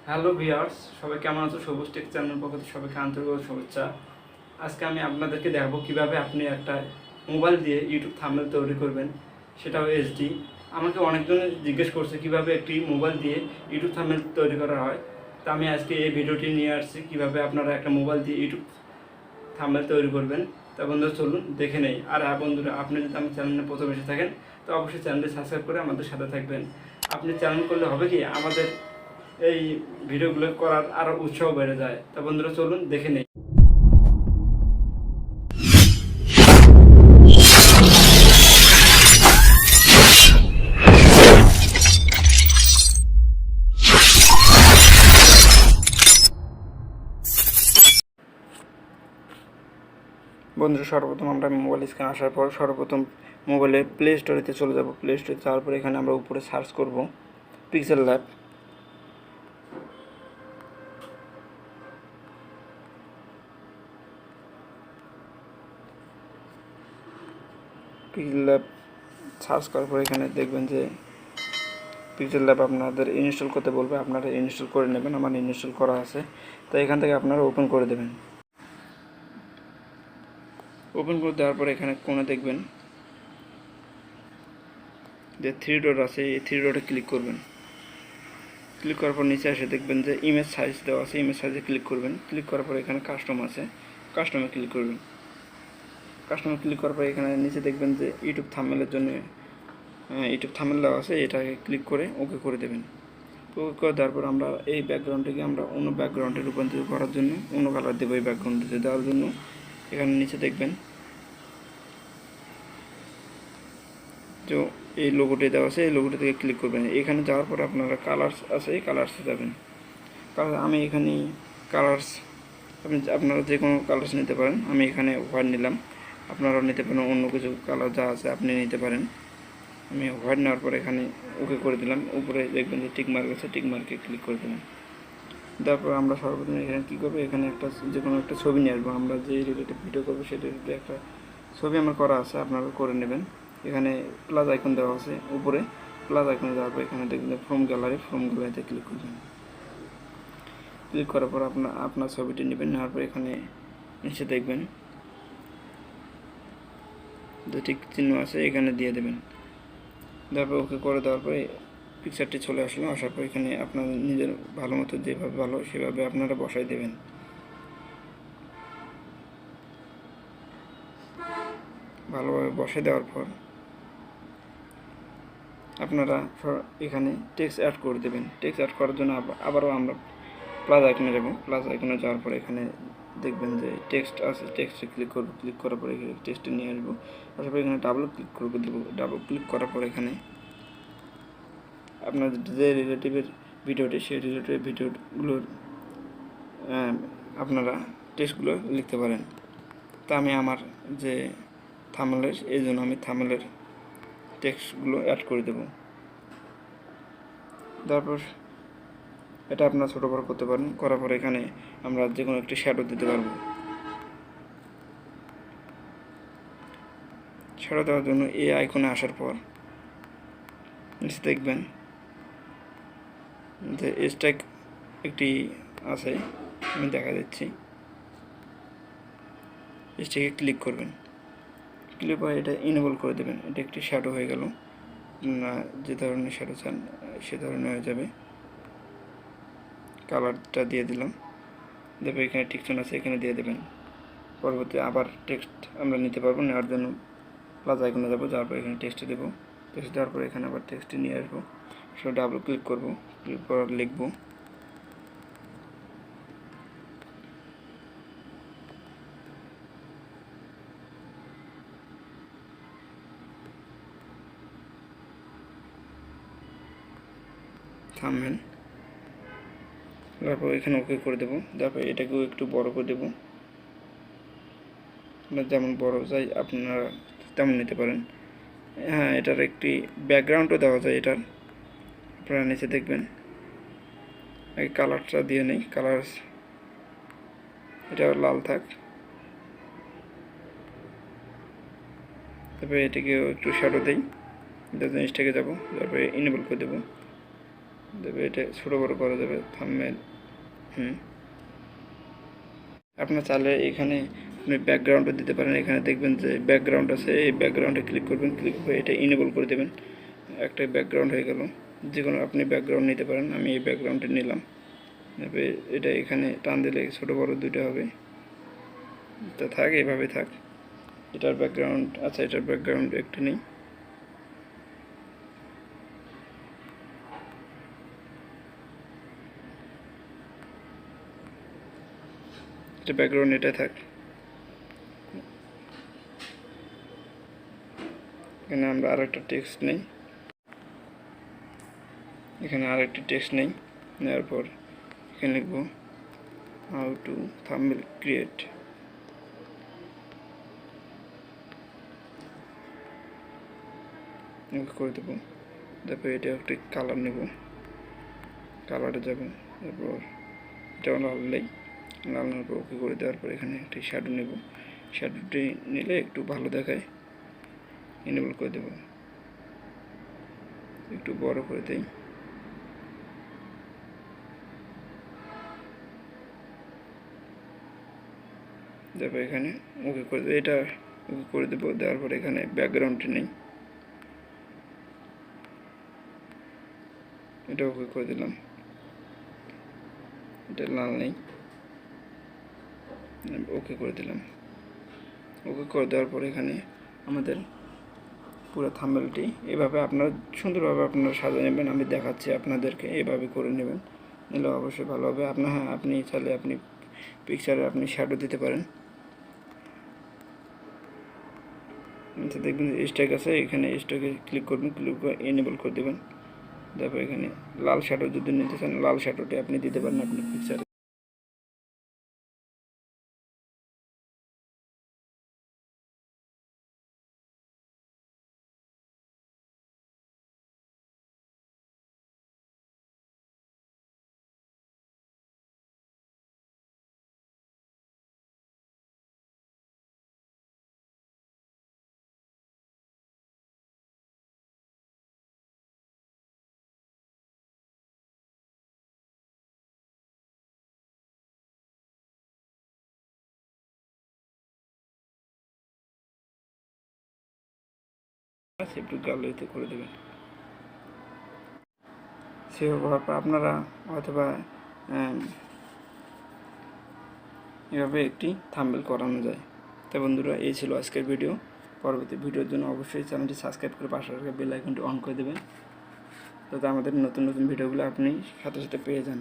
Hello viewers, সবাই কেমন আছো? সবুজ টেক চ্যানেল পক্ষ থেকে সবাইকে আন্তরিক শুভেচ্ছা। আজকে আমি আপনাদেরকে দেখাবো কিভাবে আপনি একটা মোবাইল দিয়ে ইউটিউব থাম্বনেল তৈরি করবেন, সেটাও এইচডি। আমাকে অনেকজনে জিজ্ঞেস করছে কিভাবে একটি মোবাইল দিয়ে ইউটিউব থাম্বনেল তৈরি করা হয়। তা আমি আজকে এই ভিডিওটি নিয়ে আসছি কিভাবে আপনারা একটা মোবাইল দিয়ে ইউটিউব থাম্বনেল তৈরি করবেন। তা বন্ধুরা চলুন দেখে নেই। আর হ্যাঁ বন্ধুরা, আপনি যদি আমার চ্যানেলে প্রথম এসে থাকেন তো অবশ্যই চ্যানেলটি সাবস্ক্রাইব করে আমাদের সাথে থাকবেন। আপনি চ্যানেল করলে হবে কি আমাদের এই ভিডিওগুলো করার আরও উৎসাহ বেড়ে যায়। তা বন্ধুরা চলুন দেখে নেই। বন্ধুরা সর্বপ্রথম আমরা মোবাইল স্ক্রিনে আসার পর সর্বপ্রথম মোবাইলে প্লে স্টোরেতে চলে যাব। প্লে স্টোরে যাওয়ার পর এখানে আমরা উপরে সার্চ করব pixel lab. Pixel lab search করার পর এখানে দেখবেন যে পিক্সেল ল্যাব আপনাদের ইনস্টল করতে বলবে, আপনারা ইনস্টল করে নেবেন। আমার ইনস্টল করা আছে, তো এখান থেকে আপনারা ওপেন করে দেবেন। ওপেন করে দেওয়ার পর এখানে কোণে দেখবেন যে 3 ডট আছে, এই 3 ডটে ক্লিক করবেন। ক্লিক করার পর নিচে এসে দেখবেন যে ইমেজ সাইজ দেওয়া আছে, ইমেজ সাইজে ক্লিক করবেন। ক্লিক করার পর এখানে কাস্টম আছে, কাস্টমে ক্লিক করবেন। কাস্টমে ক্লিক করার পর এখানে নিচে দেখবেন যে ইউটিউব থাম্বনেলের জন্য ইউটিউব থাম্বনেল দেওয়া আছে, এটাকে ক্লিক করে ওকে করে দেবেন। ওকে করে দেওয়ার পর আমরা এই ব্যাকগ্রাউন্ডটিকে আমরা অন্য ব্যাকগ্রাউন্ডে রূপান্তরিত করার জন্য অন্য কালার দেবো। এই ব্যাকগ্রাউন্ডটিতে দেওয়ার জন্য এখানে নিচে দেখবেন তো এই লোগোটি দেওয়া আছে, এই লোগোটি থেকে ক্লিক করবেন। এখানে যাওয়ার পর আপনারা কালার্স আছে, এই কালার্সে যাবেন। কালার আমি এখানে কালার্স আপনারা যে কোনো কালার্স নিতে পারেন। আমি এখানে হোয়াইট নিলাম, আপনারাও নিতে পারেন, অন্য কিছু কালার যা আছে আপনি নিতে পারেন। আমি হোয়াইট নেওয়ার পর এখানে ওকে করে দিলাম। উপরে দেখবেন যে টিক মার্ক আছে, টিক মার্কে ক্লিক করে দিলাম। তারপর আমরা সর্বপ্রথম এখানে কী করবো, এখানে একটা যে কোনো একটা ছবি নিয়ে আসবো। আমরা যে রিলেটেড ভিডিও করবো সেটা রিলেটেড একটা ছবি আমার করা আছে, আপনারা করে নেবেন। এখানে প্লাস আইকন দেওয়া আছে, উপরে প্লাস আইকনে দেওয়ার পর এখানে দেখবেন ফ্রম গ্যালারিতে ক্লিক করবেন। ক্লিক করার পর আপনার ছবিটি নেবেন। নেওয়ার পর এখানে নিচে দেখবেন যে টিক চিহ্ন আছে, এখানে দিয়ে দেবেন। তারপর ওকে করে দেওয়ার পরে পিকচারটি চলে আসলো। আসার পর এখানে আপনার নিজের ভালো মতো যেভাবে ভালো সেভাবে আপনারা বসাই দেবেন। ভালোভাবে বসে দেওয়ার পর আপনারা এখানে টেক্সট অ্যাড করে দেবেন। টেক্সট অ্যাড করার জন্য আবারও আমরা প্লাস আইকনে যাব। প্লাস আইকনে যাওয়ার পর এখানে দেখবেন যে টেক্সট আছে, টেক্সটে ক্লিক করব। ক্লিক করার পর এখানে টেক্সটে নিয়ে আসবো। আসার পর এখানে ডাবল ক্লিক করবো দেবো। ডাবল ক্লিক করার পর এখানে আপনার যে রিলেটিভের ভিডিওটি, সেই রিলেটিভ ভিডিওগুলোর আপনারা টেক্সটগুলো লিখতে পারেন। তা আমি আমার যে থাম্বনেলের, এই জন্য আমি থাম্বনেলের টেক্সটগুলো অ্যাড করে দেব। তারপর এটা আপনারা ছোটো বড় করতে পারেন। করার পর এখানে আমরা যে কোনো একটি শ্যাডো দিতে পারবো। শ্যাডো দেওয়ার জন্য এই আইকনে আসার পর নিচে দেখবেন যে স্ট্যাক একটি আছে, আমি দেখা দিচ্ছি। স্ট্যাকে ক্লিক করবেন। ক্লিক করে এটা ইনেবল করে দেবেন। এটা একটি শ্যাডো হয়ে গেল। যে ধরনের শ্যাডো চান সে ধরনের হয়ে যাবে। কালারটা দিয়ে দিলাম। তারপর এখানে টিকটন আছে, এখানে দিয়ে দেবেন। পরবর্তী আবার টেক্সট আমরা নিতে পারবো। নেওয়ার জন্য প্লাস আইকনে যাবো, যাওয়ার পর এখানে টেক্সট দেবো। টেক্সট দেওয়ার পর এখানে আবার টেক্সটে নিয়ে আসবো। সে ডাবল ক্লিক করবো। ক্লিক করার লিখবো থাম্বনেল। তারপর এখানে ওকে করে দেবো। তারপর এটাকেও একটু বড় করে দেবো। আপনার যেমন বড় চাই আপনারা তেমন নিতে পারেন। হ্যাঁ, এটার একটি ব্যাকগ্রাউন্ডও দেওয়া যায়। এটার আপনারা নিচে দেখবেন এই কালারটা দিয়ে নেই, কালার এটা লাল থাক। তারপরে এটাকেও একটু শ্যাডো দিই। জিনিসটাকে যাবো, তারপরে ইনেবল করে দেবো। দেবে, এটা ছোটো বড়ো করা যাবে থাম্বনেল। আপনার চাইলে এখানে আপনি ব্যাকগ্রাউন্ডও দিতে পারেন। এখানে দেখবেন যে ব্যাকগ্রাউন্ড আছে, এই ব্যাকগ্রাউন্ডে ক্লিক করবেন, ক্লিক করে এটা ইনেবল করে দেবেন। একটা ব্যাকগ্রাউন্ড হয়ে গেল। যে কোনো আপনি ব্যাকগ্রাউন্ড নিতে পারেন, আমি এই ব্যাকগ্রাউন্ডে নিলাম। তবে এটা এখানে টান দিলে ছোটো বড়ো দুইটা হবে, তা থাক, এভাবে থাক। এটার ব্যাকগ্রাউন্ড আচ্ছা, এটার ব্যাকগ্রাউন্ড একটু নেই। এটা ব্যাকগ্রাউন্ড এটাই থাক। এখানে আমরা আরেকটা টেক্সট নেই, এখানে আরেকটি টেক্সট নেই। নেওয়ার পর এখানে লিখব হাউ টু থাম্বনেল ক্রিয়েট। করে দেবো। তারপর এটা একটি কালার নেব, কালারে যাব। তারপর এটা লাল নেই, লাল নেওয়ার পর ওকে করে দেওয়ার পর এখানে একটি শ্যাডো নেব। শ্যাডোটি নিলে একটু ভালো দেখায়, এনেবল করে দেব। একটু বড় করে দেই। তারপর এখানে ওকে করে দেবো, এটা ওকে করে দেবো। দেওয়ার পর এখানে ব্যাকগ্রাউন্ডটি নেই, এটা ওকে করে দিলাম। এটা লাল নেই, ওকে করে দিলাম। ওকে করে দেওয়ার পর এখানে আমাদের পুরো থাম্বনেলটি এভাবে আপনারা সুন্দরভাবে আপনারা সাজিয়ে নেবেন। আমি দেখাচ্ছি আপনাদেরকে, এভাবে করে নেবেন, নিলে অবশ্যই ভালো হবে। আপনি চাইলে আপনি পিকচারে আপনি শ্যাডো দিতে পারেন। আচ্ছা, দেখবেন স্ট্রাইক আছে, এখানে স্ট্রাইকে ক্লিক করবেন, ক্লিক করে এনেবল করে দেবেন। তারপর এখানে লাল শ্যাডো যদি নিতে চান, লাল শ্যাডোটি আপনি দিতে পারেন আপনি পিকচারে। একটু গ্যালারিতে করে দেবেন। সেভাবে আপনারা অথবা এভাবে একটি থাম্বনেল করানো যায়। তো বন্ধুরা, এই ছিল আজকের ভিডিও। পরবর্তী ভিডিওর জন্য অবশ্যই চ্যানেলটি সাবস্ক্রাইব করে পাশে বেল আইকনটি অন করে দেবেন, যাতে আমাদের নতুন নতুন ভিডিওগুলো আপনি সাথে সাথে পেয়ে যান।